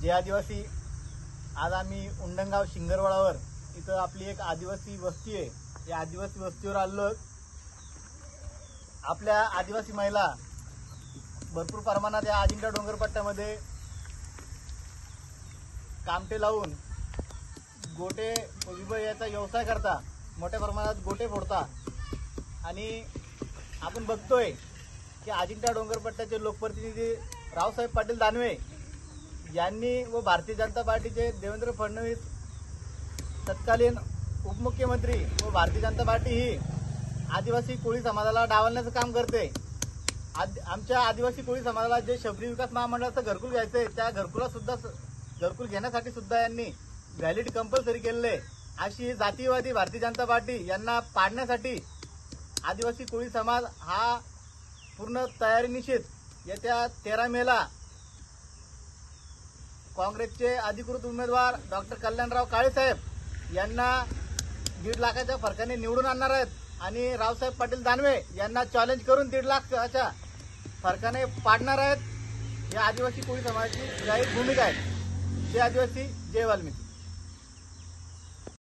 जे आदिवासी, आज आम्ही उंडणगाव शिंगरवाडावर इथं आपली एक आदिवासी वस्ती आहे, या आदिवासी वस्तीवर आलो। आपल्या आदिवासी महिला भरपूर प्रमाणात या अजिंठा डोंगरपट्ट्यामध्ये कामटे लावून गोटे याचा व्यवसाय करता, मोठ्या प्रमाणात गोटे फोडता। आणि आपण बघतोय की अजिंठा डोंगरपट्ट्याचे लोकप्रतिनिधी रावसाहेब पाटील दानवे यांनी व भारतीय जनता पार्टीचे देवेंद्र फडणवीस तत्कालीन उपमुख्यमंत्री व भारतीय जनता पार्टी ही आदिवासी कोळी समाजाला डावलण्याचं काम करते। आमच्या आदिवासी कोळी समाजाला जे शबरी विकास महामंडळाचं घरकुल घ्यायचंय, त्या घरकुल घेण्यासाठी सुद्धा यांनी व्हॅलिड कंपल्सरी केलेले। अशी जातीयवादी भारतीय जनता पार्टी यांना पाडण्यासाठी आदिवासी कोळी समाज हा पूर्ण तयारीनिशीत येत्या 13 मेला काँग्रेसचे अधिकृत उमेदवार डॉक्टर कल्याणराव काळे साहेब यांना 1.5 लाखाच्या फरकाने निवडून आणणार आहेत आणि रावसाहेब पाटील दानवे यांना चॅलेंज करून 1.5 लाखाच्या फरकाने पाडणार आहेत। या आदिवासी कोळी समाजाची जाहीर भूमिका आहे। जय आदिवासी, जय वाल्मिकी।